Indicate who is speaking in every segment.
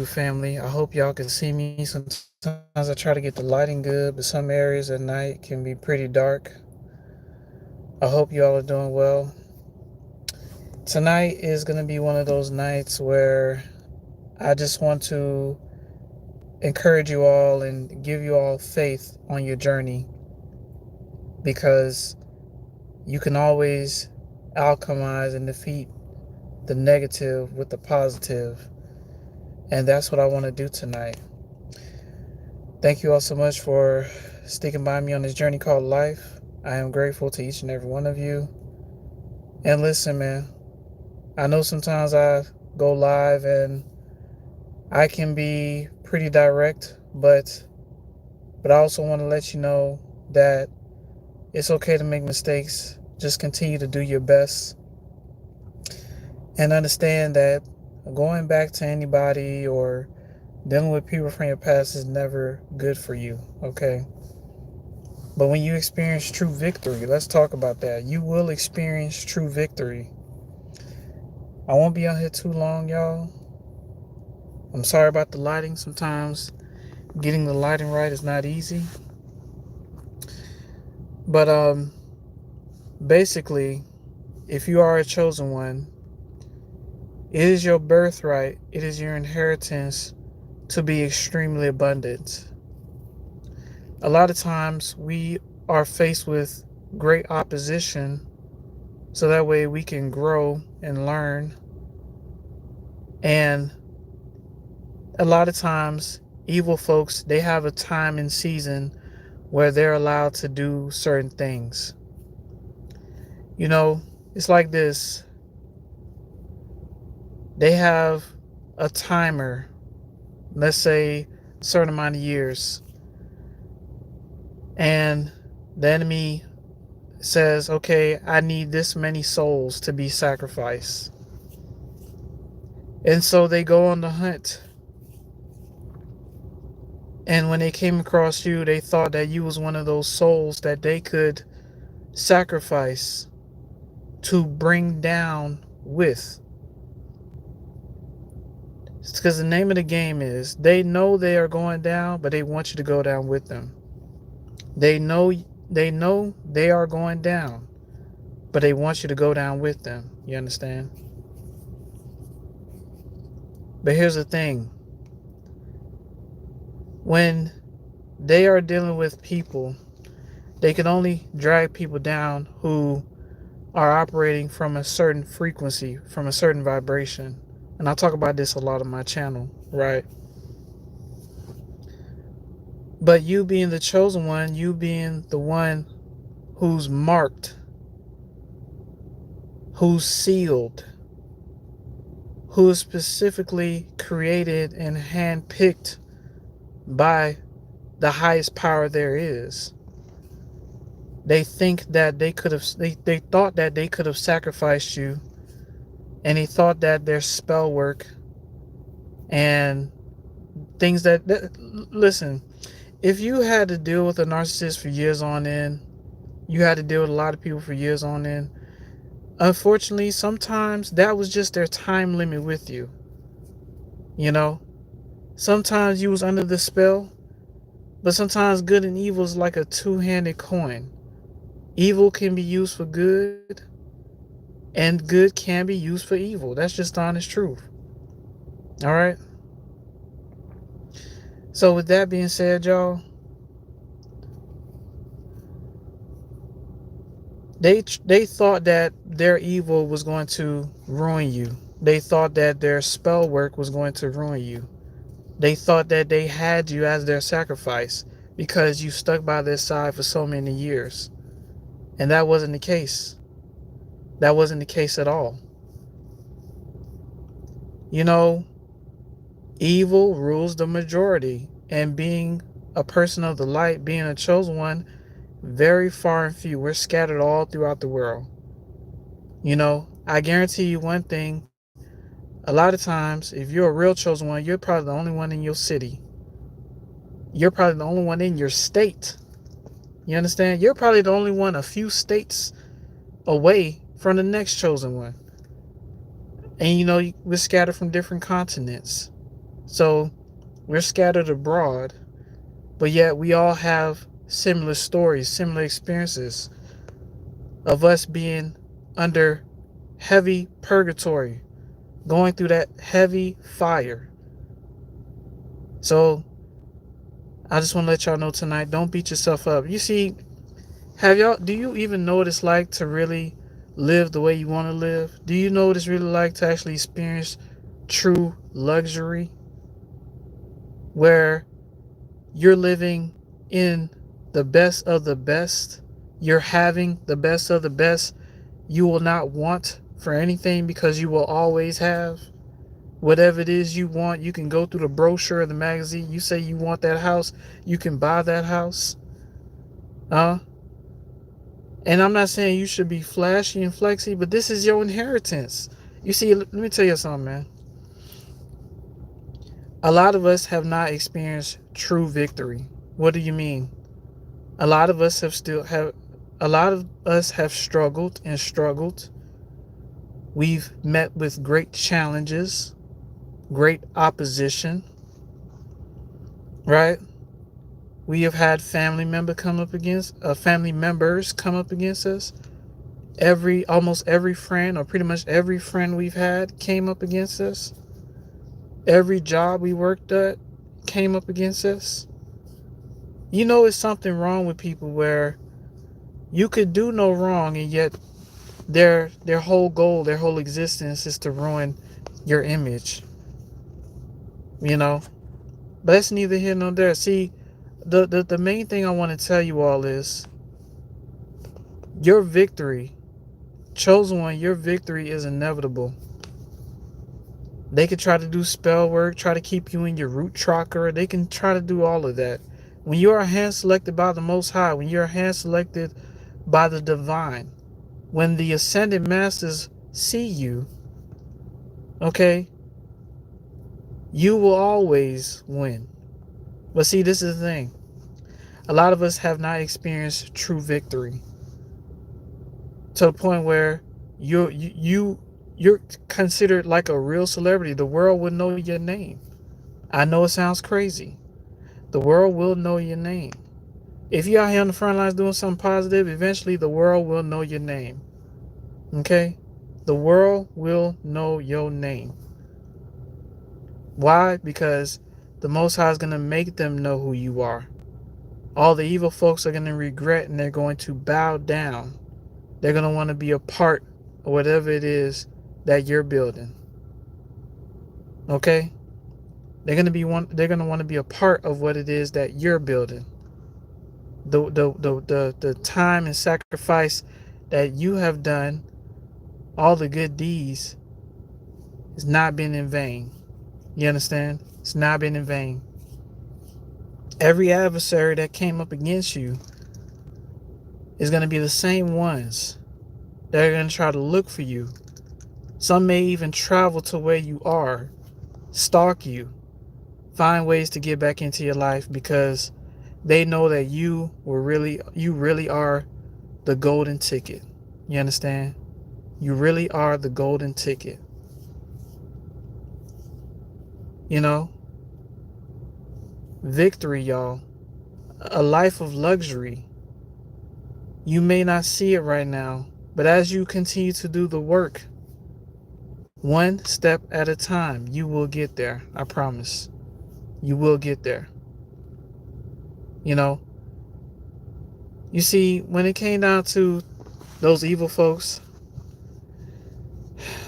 Speaker 1: family. I hope y'all can see me. Sometimes I try to get the lighting good, but some areas at night can be pretty dark. I hope y'all are doing well. Tonight is going to be one of those nights where I just want to encourage you all and give you all faith on your journey, because you can always alchemize and defeat the negative with the positive. And that's what I want to do tonight. Thank you all so much for sticking by me on this journey called life. I am grateful to each and every one of you. And listen, man, I know sometimes I go live and I can be pretty direct, but I also want to let you know that it's okay to make mistakes. Just continue to do your best and understand that going back to anybody or dealing with people from your past is never good for you, okay? But when you experience true victory, let's talk about that. You will experience true victory. I won't be on here too long, y'all. I'm sorry about the lighting. Sometimes getting the lighting right is not easy. But basically, if you are a chosen one, it is your birthright, it is your inheritance to be extremely abundant. A lot of times we are faced with great opposition so that way we can grow and learn. And a lot of times evil folks, they have a time and season where they're allowed to do certain things. You know, it's like this. They have a timer, let's say a certain amount of years, and the enemy says, okay, I need this many souls to be sacrificed. And so they go on the hunt. And when they came across you, they thought that you was one of those souls that they could sacrifice to bring down with. It's because the name of the game is they know they are going down, but they want you to go down with them. They know they are going down, but they want you to go down with them. You understand? But here's the thing. When they are dealing with people, they can only drag people down who are operating from a certain frequency, from a certain vibration. And I talk about this a lot on my channel, right? But you being the chosen one, you being the one who's marked, who's sealed, who is specifically created and handpicked by the highest power there is. They think that they thought that they could have sacrificed you, and they thought that their spell work and things listen, if you had to deal with a narcissist for years on end, you had to deal with a lot of people for years on end. Unfortunately, sometimes that was just their time limit with you. You know, sometimes you was under the spell, but sometimes good and evil is like a two-handed coin. Evil can be used for good, and good can be used for evil. That's just the honest truth. All right. So with that being said, y'all, they thought that their evil was going to ruin you. They thought that their spell work was going to ruin you. They thought that they had you as their sacrifice because you stuck by their side for so many years. And that wasn't the case. That wasn't the case at all. You know, evil rules the majority, and being a person of the light, being a chosen one, very far and few. We're scattered all throughout the world. You know, I guarantee you one thing. A lot of times, if you're a real chosen one, you're probably the only one in your city. You're probably the only one in your state. You understand? You're probably the only one a few states away from the next chosen one. And you know, we're scattered from different continents. So we're scattered abroad, but yet we all have similar stories, similar experiences of us being under heavy purgatory, going through that heavy fire. So I just want to let y'all know tonight, don't beat yourself up. You see, do you even know what it's like to really live the way you want to live? Do you know what it's really like to actually experience true luxury, where you're living in the best of the best? You're having the best of the best. You will not want for anything because you will always have whatever it is you want. You can go through the brochure of the magazine. You say you want that house, you can buy that house. Uh, and I'm not saying you should be flashy and flexy, but this is your inheritance. You see, let me tell you something, man. A lot of us have not experienced true victory. What do you mean? A lot of us have struggled and struggled. We've met with great challenges, great opposition, right? We have had family members come up against us. Almost every friend, or pretty much every friend we've had, came up against us. Every job we worked at came up against us. You know, it's something wrong with people where you could do no wrong, and yet their whole goal, their whole existence is to ruin your image. You know, but that's neither here nor there. See, the main thing I want to tell you all is your victory, chosen one, your victory is inevitable. They could try to do spell work, try to keep you in your root chakra. They can try to do all of that. When you are hand selected by the Most High, when you're hand selected by the divine, when the ascended masters see you, okay, you will always win. But see, this is the thing. A lot of us have not experienced true victory to the point where you're considered like a real celebrity. The world will know your name. I know it sounds crazy. The world will know your name. If you're out here on the front lines doing something positive, eventually the world will know your name. Okay? The world will know your name. Why? Because the Most High is going to make them know who you are. All the evil folks are going to regret, and they're going to bow down. They're going to want to be a part of whatever it is that you're building. Okay? They're going to want to be a part of what it is that you're building. The time and sacrifice that you have done, all the good deeds, has not been in vain. You understand? It's not been in vain. Every adversary that came up against you is going to be the same ones that are going to try to look for you. Some may even travel to where you are, stalk you, find ways to get back into your life because they know that you really are the golden ticket. You understand? You really are the golden ticket. You know? Victory, y'all. A life of luxury. You may not see it right now, but as you continue to do the work, one step at a time, you will get there. I promise. You will get there. You know? You see, when it came down to those evil folks,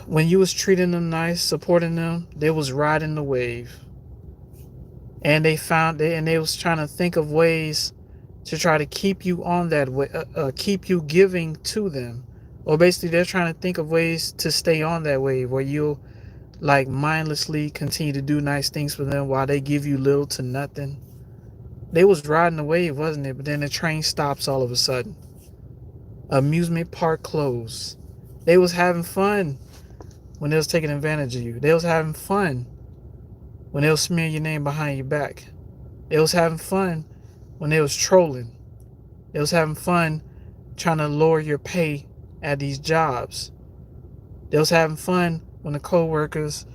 Speaker 1: when you was treating them nice, supporting them, they was riding the wave. And they was trying to think of ways to try to keep you on that way, keep you giving to them. Or basically they're trying to think of ways to stay on that wave where you'll like mindlessly continue to do nice things for them while they give you little to nothing. They was riding the wave, wasn't it? But then the train stops all of a sudden. Amusement park closed. They was having fun when they was taking advantage of you. They was having fun when they was smearing your name behind your back. They was having fun when they was trolling. They was having fun trying to lower your pay at these jobs. They was having fun when the co-workers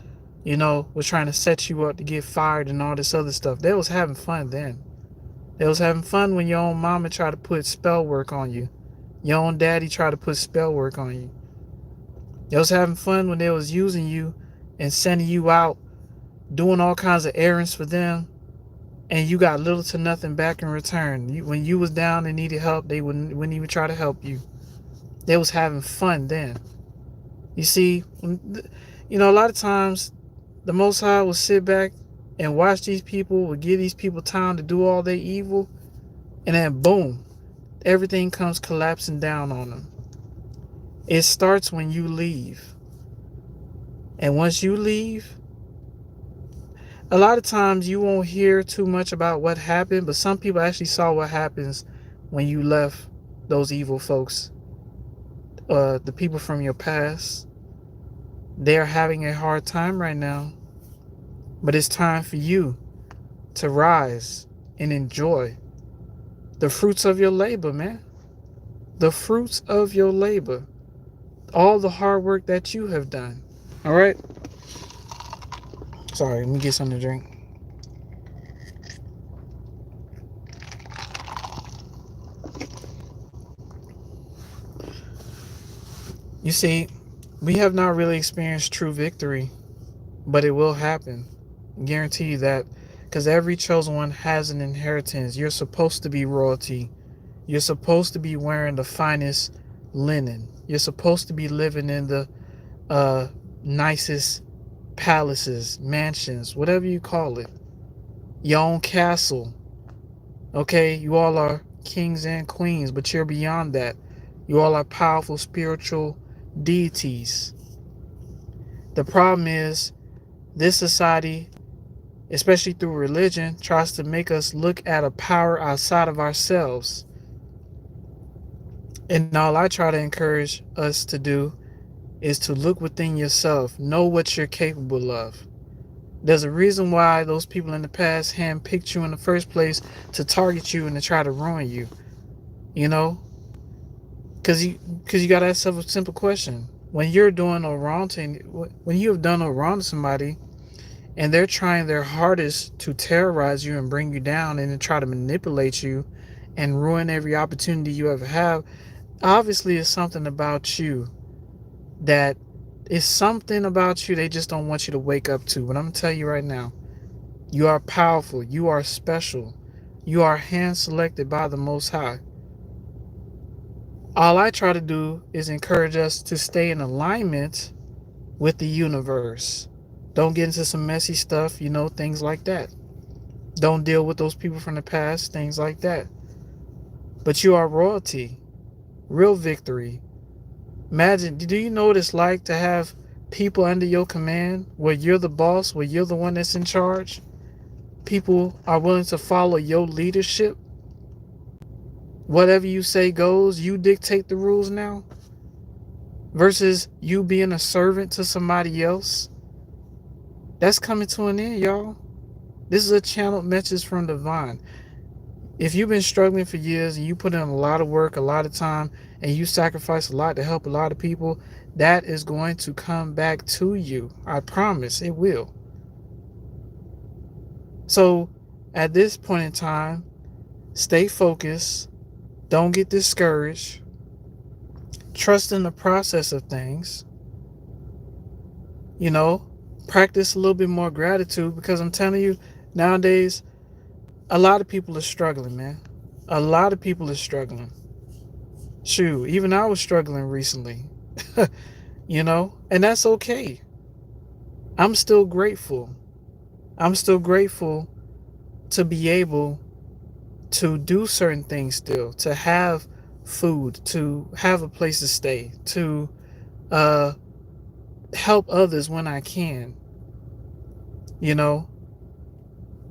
Speaker 1: was trying to set you up to get fired and all this other stuff. They was having fun then. They was having fun when your own mama tried to put spell work on you. Your own daddy tried to put spell work on you. They was having fun when they was using you and sending you out doing all kinds of errands for them, and you got little to nothing back in return. When you was down and needed help, they wouldn't even try to help you. They was having fun then. You see, a lot of times the Most High will sit back and watch these people, will give these people time to do all their evil, and then boom, everything comes collapsing down on them. It starts when you leave. And once you leave, a lot of times you won't hear too much about what happened, but some people actually saw what happens when you left those evil folks. The people from your past, they're having a hard time right now. But it's time for you to rise and enjoy the fruits of your labor, man. The fruits of your labor. All the hard work that you have done. All right? Sorry, let me get something to drink. You see, we have not really experienced true victory, but it will happen. I guarantee you that, because every chosen one has an inheritance. You're supposed to be royalty. You're supposed to be wearing the finest linen. You're supposed to be living in the nicest palaces, mansions, whatever you call it. Your own castle. Okay, you all are kings and queens, but you're beyond that. You all are powerful spiritual deities. The problem is, this society, especially through religion, tries to make us look at a power outside of ourselves. And all I try to encourage us to do is to look within yourself, know what you're capable of. There's a reason why those people in the past handpicked you in the first place to target you and to try to ruin you. Because you got to ask yourself a simple question. When you're doing no wrong when you have done no wrong to somebody, and they're trying their hardest to terrorize you and bring you down and then try to manipulate you and ruin every opportunity you ever have, obviously it's something about you that is something about you they just don't want you to wake up to. But I'm going to tell you right now, you are powerful. You are special. You are hand selected by the Most High. All I try to do is encourage us to stay in alignment with the universe. Don't get into some messy stuff, things like that. Don't deal with those people from the past, things like that. But you are royalty, real victory. Imagine, do you know what it's like to have people under your command where you're the boss, where you're the one that's in charge? People are willing to follow your leadership. Whatever you say goes, you dictate the rules now. Versus you being a servant to somebody else. That's coming to an end, y'all. This is a channeled message from Divine. If you've been struggling for years and you put in a lot of work, a lot of time, and you sacrifice a lot to help a lot of people, that is going to come back to you. I promise it will. So at this point in time, stay focused. Don't get discouraged. Trust in the process of things. Practice a little bit more gratitude, because I'm telling you, nowadays, a lot of people are struggling, man. A lot of people are struggling. Shoot, even I was struggling recently. And that's okay. I'm still grateful. I'm still grateful to be able to do certain things still, to have food, to have a place to stay, to help others when I can.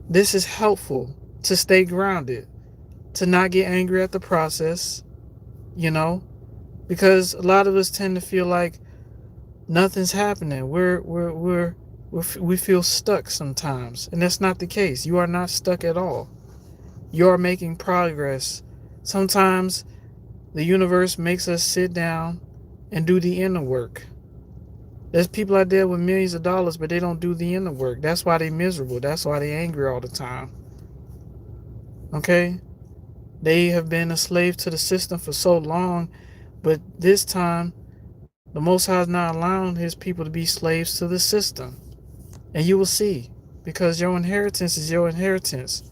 Speaker 1: This is helpful to stay grounded, to not get angry at the process, because a lot of us tend to feel like nothing's happening. We feel stuck sometimes, and that's not the case. You are not stuck at all. You are making progress. Sometimes the universe makes us sit down and do the inner work. There's people out there with millions of dollars, but they don't do the inner work. That's why they miserable. That's why they angry all the time. Okay? They have been a slave to the system for so long, but this time, the Most High is not allowing his people to be slaves to the system. And you will see, because your inheritance is your inheritance.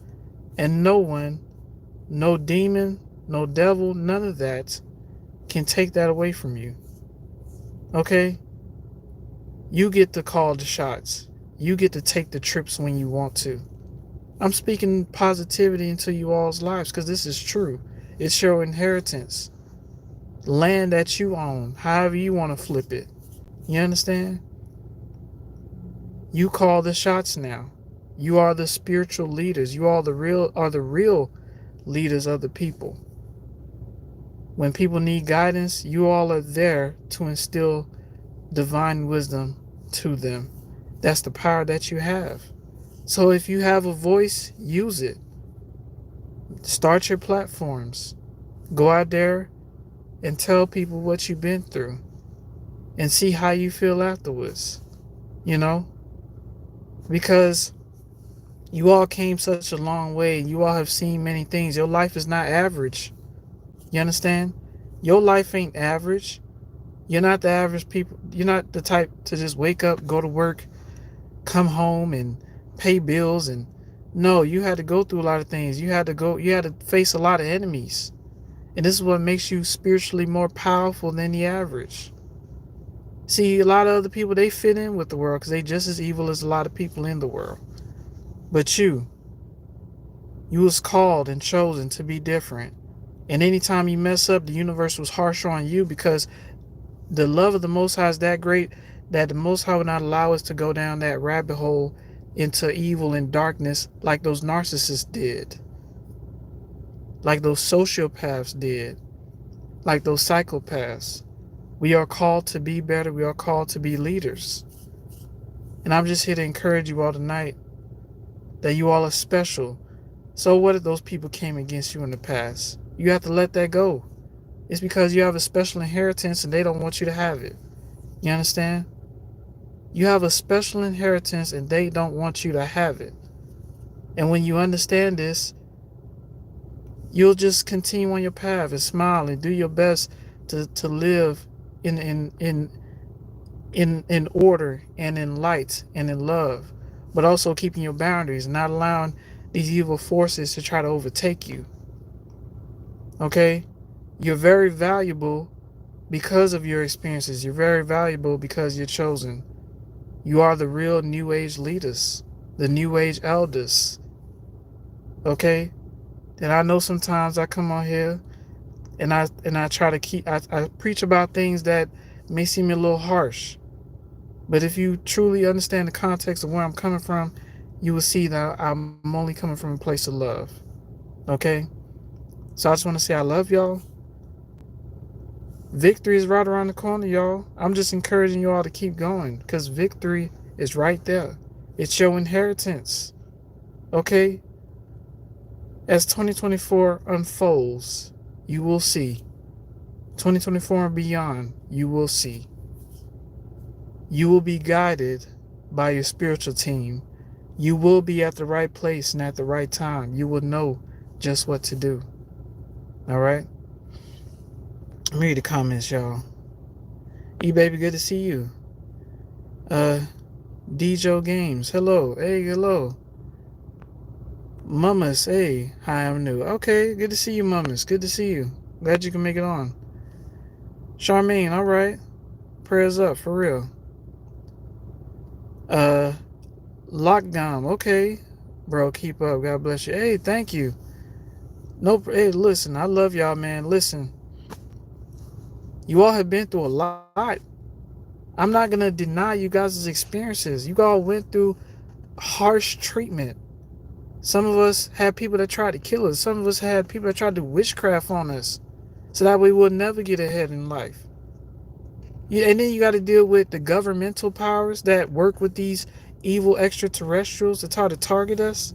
Speaker 1: And no one, no demon, no devil, none of that can take that away from you. Okay? You get to call the shots. You get to take the trips when you want to. I'm speaking positivity into you all's lives because this is true. It's your inheritance. Land that you own, however you want to flip it. You understand? You call the shots now. You are the spiritual leaders. You are the real leaders of the people. When people need guidance, you all are there to instill divine wisdom to them. That's the power that you have. So if you have a voice, use it. Start your platforms. Go out there and tell people what you've been through and see how you feel afterwards. You know? Because you all came such a long way. You all have seen many things. Your life is not average. You understand? Your life ain't average. You're not the average people. You're not the type to just wake up, go to work, come home and pay bills. And no, you had to go through a lot of things. You had to face a lot of enemies. And this is what makes you spiritually more powerful than the average. See, a lot of other people, they fit in with the world because they just as evil as a lot of people in the world. But you was called and chosen to be different. And anytime you mess up, the universe was harsher on you because the love of the Most High is that great that the Most High would not allow us to go down that rabbit hole into evil and darkness like those narcissists did, like those sociopaths did, like those psychopaths. We are called to be better. We are called to be leaders. And I'm just here to encourage you all tonight that you all are special. So what if those people came against you in the past? You have to let that go. It's because you have a special inheritance and they don't want you to have it. You understand? You have a special inheritance and they don't want you to have it. And when you understand this, you'll just continue on your path and smile and do your best to live in order and in light and in love, but also keeping your boundaries and not allowing these evil forces to try to overtake you. Okay? You're very valuable because of your experiences. You're very valuable because you're chosen. You are the real New Age leaders, the New Age elders. Okay? And I know sometimes I come on here and I try to I preach about things that may seem a little harsh. But if you truly understand the context of where I'm coming from, you will see that I'm only coming from a place of love. Okay? So I just want to say I love y'all. Victory is right around the corner, y'all. I'm just encouraging you all to keep going because victory is right there. It's your inheritance. Okay? As 2024 unfolds, you will see. 2024 and beyond, you will see. You will be guided by your spiritual team. You will be at the right place and at the right time. You will know just what to do. All right? Let me read the comments, y'all. E-Baby, good to see you. DJ Games, hello. Hey, hello. Mamas, hey, hi, I'm new. Okay, good to see you, Mamas. Good to see you. Glad you can make it on. Charmaine, all right. Prayers up, for real. Lockdown, okay. Bro, keep up. God bless you. Hey, thank you. Nope. Hey, listen, I love y'all, man. Listen, you all have been through a lot. I'm not going to deny you guys' experiences. You all went through harsh treatment. Some of us had people that tried to kill us. Some of us had people that tried to witchcraft on us so that we would never get ahead in life. Yeah, and then you got to deal with the governmental powers that work with these evil extraterrestrials to try to target us.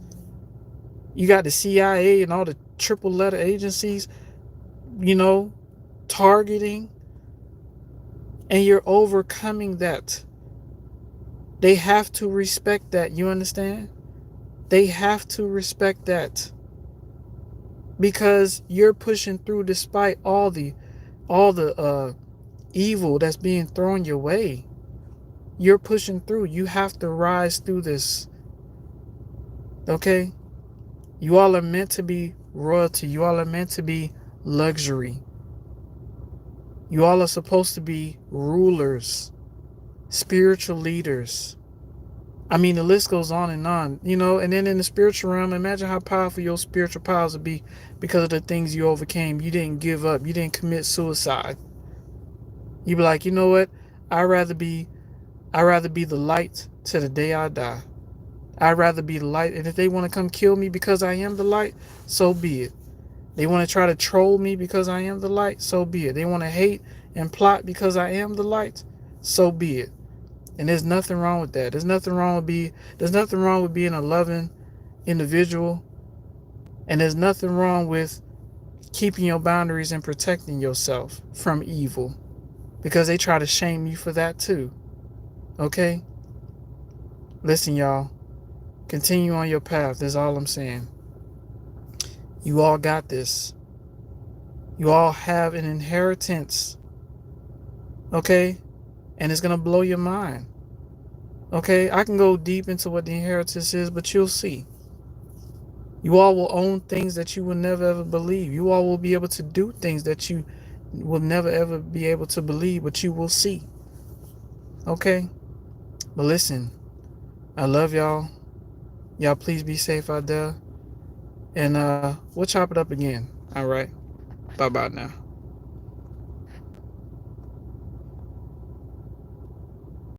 Speaker 1: You got the CIA and all the triple letter agencies, targeting. And you're overcoming that. They have to respect that. You understand? They have to respect that, because you're pushing through despite all the evil that's being thrown your way. You're pushing through. You have to rise through this. Okay? You all are meant to be royalty. You all are meant to be luxury. You all are supposed to be rulers, spiritual leaders. I mean, the list goes on, and then in the spiritual realm, imagine how powerful your spiritual powers would be because of the things you overcame. You didn't give up. You didn't commit suicide. You'd be like, you know what? I'd rather be the light to the day I die. I'd rather be the light. And if they want to come kill me because I am the light, so be it. They want to try to troll me because I am the light, so be it. They want to hate and plot because I am the light, so be it. And there's nothing wrong with that. There's nothing wrong with being a loving individual. And there's nothing wrong with keeping your boundaries and protecting yourself from evil. Because they try to shame you for that too. Okay? Listen, y'all. Continue on your path. That's all I'm saying. You all got this. You all have an inheritance. Okay? And it's going to blow your mind. Okay? I can go deep into what the inheritance is, but you'll see. You all will own things that you will never ever believe. You all will be able to do things that you will never ever be able to believe, but you will see. Okay? But listen, I love y'all. Y'all please be safe out there. And we'll chop it up again. All right. Bye-bye now.